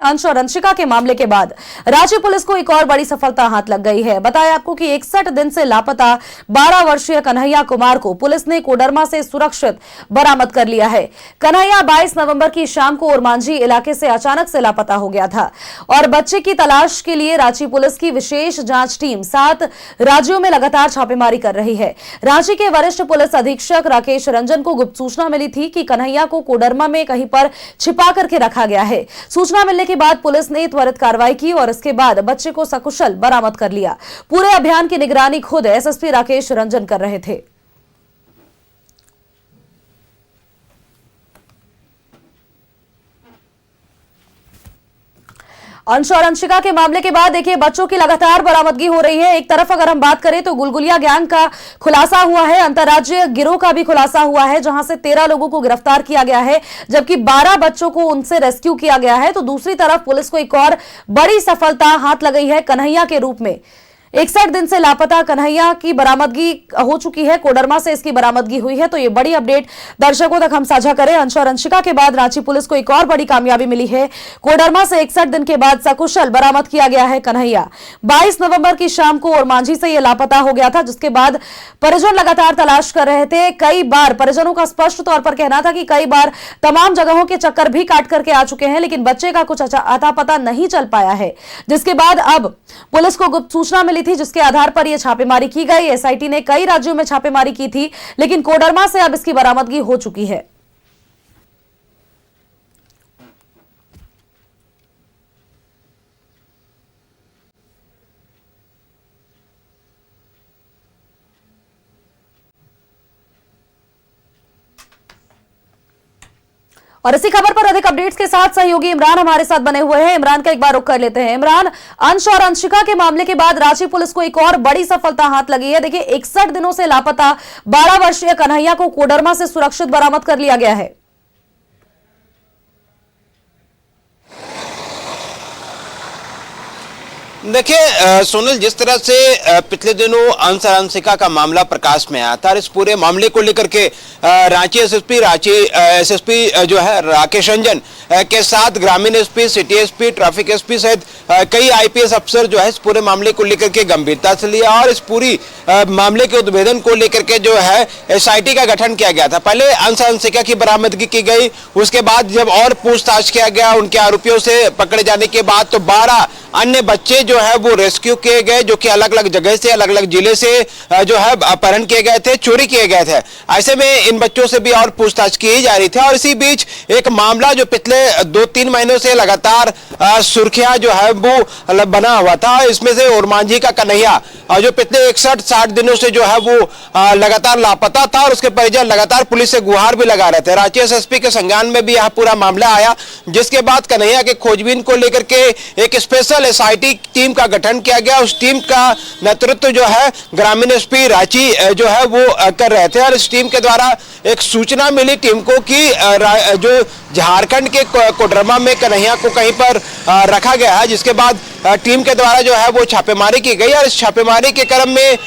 अंश और अंशिका के मामले के बाद रांची पुलिस को एक और बड़ी सफलता हाथ लग गई है। बताया आपको कि 61 दिन से लापता 12 वर्षीय कन्हैया कुमार को पुलिस ने कोडरमा से सुरक्षित बरामद कर लिया है। कन्हैया 22 नवंबर की शाम को ओरमांझी इलाके से अचानक से लापता हो गया था और बच्चे की तलाश के लिए रांची पुलिस की विशेष जांच टीम 7 राज्यों में लगातार छापेमारी कर रही है। रांची के वरिष्ठ पुलिस अधीक्षक राकेश रंजन को गुप्त सूचना मिली थी कि कन्हैया को कोडरमा में कहीं पर छिपा करके रखा गया है। सूचना मिलने के बाद पुलिस ने त्वरित कार्रवाई की और इसके बाद बच्चे को सकुशल बरामद कर लिया। पूरे अभियान की निगरानी खुद एसएसपी राकेश रंजन कर रहे थे। अंश और अंशिका के मामले के बाद देखिए बच्चों की लगातार बरामदगी हो रही है। एक तरफ अगर हम बात करें तो गुलगुलिया गैंग का खुलासा हुआ है, अंतर्राज्यीय गिरोह का भी खुलासा हुआ है जहां से 13 लोगों को गिरफ्तार किया गया है जबकि 12 बच्चों को उनसे रेस्क्यू किया गया है। तो दूसरी तरफ पुलिस को एक और बड़ी सफलता हाथ लग गई है कन्हैया के रूप में। 61 दिन से लापता कन्हैया की बरामदगी हो चुकी है, कोडरमा से इसकी बरामदगी हुई है। तो ये बड़ी अपडेट दर्शकों तक हम साझा करें। अंश और अंशिका के बाद रांची पुलिस को एक और बड़ी कामयाबी मिली है। कोडरमा से 61 दिन के बाद सकुशल बरामद किया गया है कन्हैया। 22 नवंबर की शाम को ओरमांझी से यह लापता हो गया था जिसके बाद परिजन लगातार तलाश कर रहे थे। कई बार परिजनों का स्पष्ट तौर पर कहना था कि कई बार तमाम जगहों के चक्कर भी काट करके आ चुके हैं लेकिन बच्चे का कुछ अता पता नहीं चल पाया है। जिसके बाद अब पुलिस को गुप्त सूचना मिली थी जिसके आधार पर यह छापेमारी की गई। एसआईटी ने कई राज्यों में छापेमारी की थी लेकिन कोडरमा से अब इसकी बरामदगी हो चुकी है। और इसी खबर पर अधिक अपडेट्स के साथ सहयोगी इमरान हमारे साथ बने हुए हैं। इमरान का एक बार रुख कर लेते हैं। इमरान, अंश और अंशिका के मामले के बाद रांची पुलिस को एक और बड़ी सफलता हाथ लगी है। देखिए 61 दिनों से लापता 12 वर्षीय कन्हैया को कोडरमा से सुरक्षित बरामद कर लिया गया है। देखिए सोनल, जिस तरह से पिछले दिनों अंश और अंशिका का मामला प्रकाश में आया था और इस पूरे मामले को लेकर के रांची एसएसपी जो है राकेश रंजन के साथ ग्रामीण SP, city SP, traffic SP सहित कई आईपीएस अफसर जो है इस पूरे मामले को लेकर के गंभीरता से लिया और इस पूरी मामले के उद्भेदन को लेकर के जो है एसआईटी का गठन किया गया था। पहले अंश अंशिका की बरामदगी की गई, उसके बाद जब और पूछताछ किया गया उनके आरोपियों से पकड़े जाने के बाद तो 12 अन्य बच्चे जो है वो रेस्क्यू किए गए जो कि अलग अलग जगह से, अलग अलग जिले से जो है अपहरण किए गए थे, चोरी किए गए थे। ऐसे में इन बच्चों से भी और पूछताछ की जा रही थी और इसी बीच एक मामला जो पिछले 2-3 महीनों से लगातार सुर्खियां जो है वो बना हुआ था, इसमें से ओरमांझी का कन्हैया जो पिछले 61-60 दिनों से जो है वो लगातार लापता था और उसके परिजन लगातार पुलिस से गुहार भी लगा रहे थे। रांची एसएसपी के संज्ञान में भी यह पूरा मामला आया जिसके बाद कन्हैया के खोजबीन को लेकर के एक स्पेशल एसआईटी टीम का गठन किया गया। उस टीम का नेतृत्व जो है ग्रामीण एसपी रांची जो है वो कर रहे थे और इस टीम के द्वारा एक सूचना मिली टीम को कि जो झारखंड के कोडरमा में कन्हैया को कहीं पर रखा गया है, जिसके बाद टीम के द्वारा जो है वो छापेमारी की गई और इस छापेमारी के क्रम में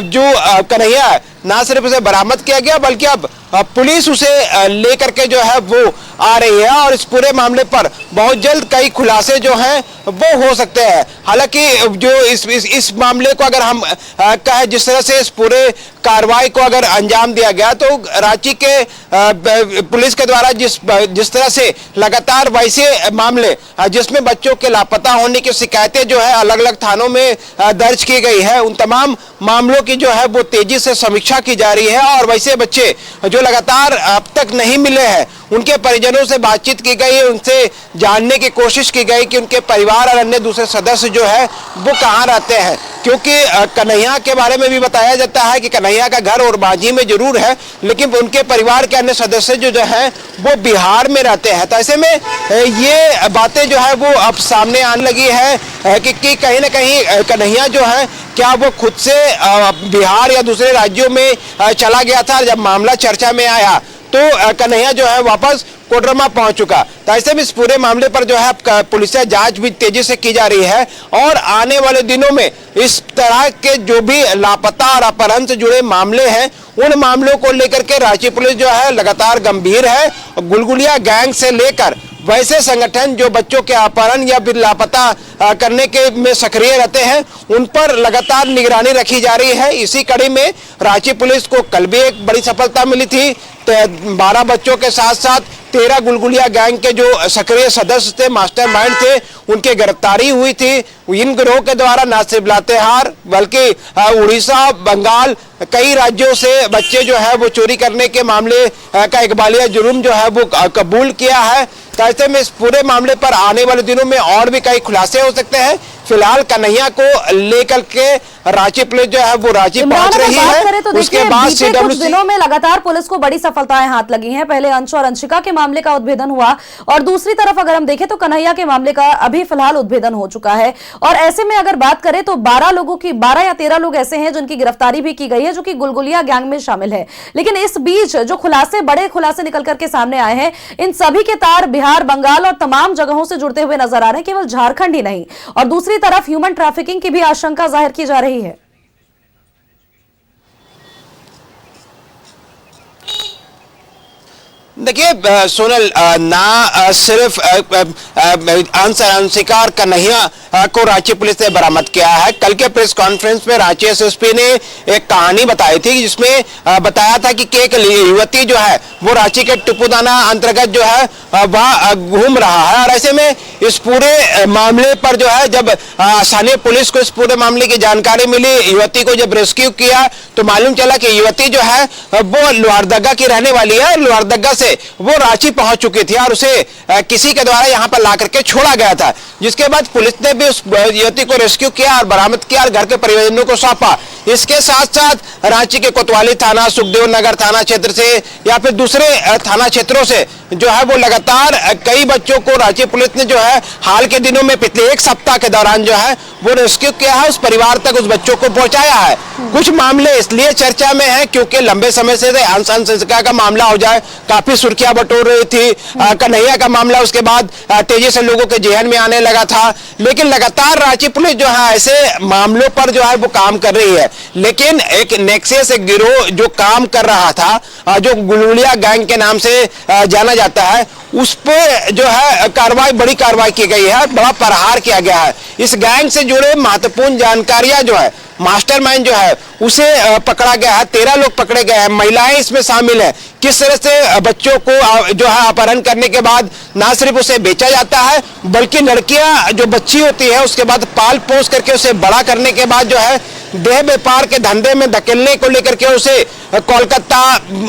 जो कन्हैया है ना सिर्फ उसे बरामद किया गया बल्कि अब पुलिस उसे लेकर के जो है वो आ रही है और इस पूरे मामले पर बहुत जल्द कई खुलासे जो हैं वो हो सकते हैं। हालांकि जो इस मामले को अगर हम कहें जिस तरह से इस पूरे कार्रवाई को अगर अंजाम दिया गया तो रांची के पुलिस के द्वारा जिस तरह से लगातार वैसे मामले जिसमें बच्चों के लापता होने की शिकायतें जो है अलग अलग थानों में दर्ज की गई है, उन तमाम मामलों की जो है वो तेजी से समीक्षा की जा रही है और वैसे बच्चे जो लगातार अब तक नहीं मिले हैं उनके परिजनों से बातचीत की गई, उनसे जानने की कोशिश की गई कि उनके परिवार और अन्य दूसरे सदस्य जो है वो कहाँ रहते हैं, क्योंकि कन्हैया के बारे में भी बताया जाता है कि कन्हैया का घर ओरमांझी में जरूर है लेकिन उनके परिवार के अन्य सदस्य जो है वो बिहार में रहते हैं। तो ऐसे में ये बातें जो है वो अब सामने आने लगी है कि कहीं ना कहीं कन्हैया जो है क्या वो खुद से बिहार या दूसरे राज्यों में चला गया था। जब मामला चर्चा में आया तो कन्हैया जो है वापस कोडरमा पहुंच चुका। तो ऐसे में इस पूरे मामले पर जो है पुलिस जांच भी तेजी से की जा रही है और आने वाले दिनों में इस तरह के जो भी लापता और अपहरण से जुड़े मामले हैं उन मामलों को लेकर के रांची पुलिस जो है लगातार गंभीर है। गुलगुलिया गैंग से लेकर वैसे संगठन जो बच्चों के अपहरण या फिर लापता करने के में सक्रिय रहते हैं, उन पर लगातार निगरानी रखी जा रही है। इसी कड़ी में रांची पुलिस को कल भी एक बड़ी सफलता मिली थी। 12 बच्चों के साथ साथ 13 गुलगुलिया गैंग के जो सक्रिय सदस्य थे, मास्टरमाइंड थे, उनकी गिरफ्तारी हुई थी। इन गिरोह के द्वारा न सिर्फ लातेहार बल्कि उड़ीसा, बंगाल, कई राज्यों से बच्चे जो है वो चोरी करने के मामले का इकबालिया जुर्म जो है वो कबूल किया है। तो ऐसे में इस पूरे मामले पर आने वाले दिनों में और भी कई खुलासे हो सकते हैं। फिलहाल कन्हैया को लेकर के रांची पुलिस जो है वो रांची पहुंच रही है। तो उसके बाद कुछ दिनों में लगातार पुलिस को बड़ी सफलताएं हाथ लगी हैं। पहले अंश और अंशिका के मामले का उद्भेदन हुआ और दूसरी तरफ अगर हम देखें तो कन्हैया के मामले का अभी फिलहाल उद्भेदन हो चुका है। और ऐसे में अगर बात करें तो 12 या 13 लोग ऐसे हैं जिनकी गिरफ्तारी भी की गई है, जो कि गुलगुलिया गैंग में शामिल है। लेकिन इस बीच जो बड़े खुलासे निकल करके सामने आए हैं, इन सभी के तार बिहार, बंगाल और तमाम जगहों से जुड़ते हुए नजर आ रहे हैं, केवल झारखंड ही नहीं। और दूसरी तरफ ह्यूमन ट्रैफिकिंग की भी आशंका जाहिर की जा रही है। देखिए सोनल, ना सिर्फ अंश अंशिका और कन्हैया को रांची पुलिस ने बरामद किया है। कल के प्रेस कॉन्फ्रेंस में रांची एसएसपी ने एक कहानी बताई थी, जिसमें बताया था कि एक युवती जो है वो रांची के टिपुदाना अंतर्गत जो है वह घूम रहा है। और ऐसे में इस पूरे मामले पर जो है जब स्थानीय पुलिस को इस पूरे मामले की जानकारी मिली, युवती को जब रेस्क्यू किया तो मालूम चला कि युवती जो है वो लोहारदगा की रहने वाली है। लोहारदगा से वो रांची पहुंच चुकी थी और उसे किसी के द्वारा यहां पर ला करके छोड़ा गया था, जिसके बाद पुलिस ने भी उस युवती को रेस्क्यू किया और बरामद किया और घर के परिजनों को सौंपा। इसके साथ साथ रांची के कोतवाली थाना, सुखदेव नगर थाना क्षेत्र से या फिर दूसरे थाना क्षेत्रों से जो है वो लगातार कई बच्चों को रांची पुलिस ने जो है हाल के दिनों में पिछले एक सप्ताह के दौरान जो है वो रेस्क्यू किया है, उस परिवार तक उस बच्चों को पहुंचाया है। कुछ मामले इसलिए चर्चा में है क्योंकि लंबे समय से अंश अंशिका का मामला हो जाए, काफी सुर्खियां बटोर रही थी। कन्हैया का मामला उसके बाद तेजी से लोगों के जेहन में आने लगा था। लेकिन लगातार रांची पुलिस जो है ऐसे मामलों पर जो है वो काम कर रही है। लेकिन एक नेक्सस, एक गिरोह जो काम कर रहा था, जो गुलगुलिया गैंग के नाम से जाना जाता है, उस पे जो है बड़ी कार्रवाई की गई है, बड़ा प्रहार किया गया है। इस गैंग से जुड़े महत्वपूर्ण जानकारियां जो है, मास्टरमाइंड जो है उसे पकड़ा गया है। 13 लोग पकड़े गए हैं, महिलाएं इसमें शामिल है। किस तरह से बच्चों को जो है अपहरण करने के बाद ना सिर्फ उसे बेचा जाता है, बल्कि लड़कियां जो बच्ची होती है उसके बाद पाल पोस करके उसे बड़ा करने के बाद जो है देह व्यापार के धंधे में धकेलने को लेकर के उसे कोलकाता,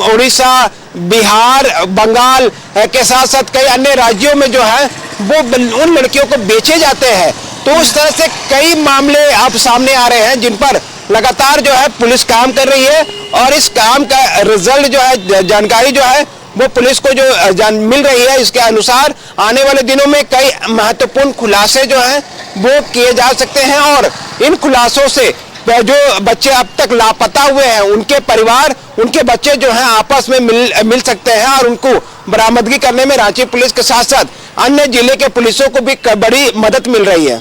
उड़ीसा, बिहार, बंगाल के साथ साथ कई अन्य राज्यों में जो है वो उन लड़कियों को बेचे जाते हैं। तो उस तरह से कई मामले अब सामने आ रहे हैं जिन पर लगातार जो है पुलिस काम कर रही है। और इस काम का रिजल्ट जो है, जानकारी जो है वो पुलिस को जो मिल रही है, इसके अनुसार आने वाले दिनों में कई महत्वपूर्ण खुलासे जो हैं वो किए जा सकते हैं। और इन खुलासों से जो बच्चे अब तक लापता हुए हैं, उनके परिवार, उनके बच्चे जो हैं आपस में मिल सकते हैं और उनको बरामदगी करने में रांची पुलिस के साथ साथ अन्य जिले के पुलिसों को भी बड़ी मदद मिल रही है।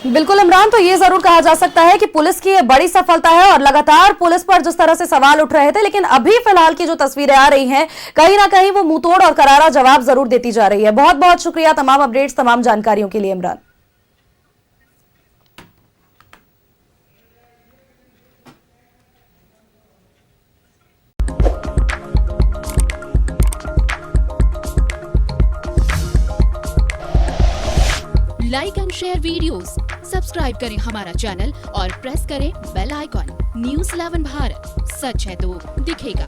बिल्कुल इमरान, तो ये जरूर कहा जा सकता है कि पुलिस की ये बड़ी सफलता है और लगातार पुलिस पर जिस तरह से सवाल उठ रहे थे, लेकिन अभी फिलहाल की जो तस्वीरें आ रही हैं कहीं ना कहीं वो मुंहतोड़ और करारा जवाब जरूर देती जा रही है। बहुत बहुत शुक्रिया तमाम अपडेट्स, तमाम जानकारियों के लिए Imran. Like and share videos, subscribe करें हमारा चैनल और प्रेस करें बेल आइकॉन। न्यूज़ 11 भारत, सच है तो दिखेगा।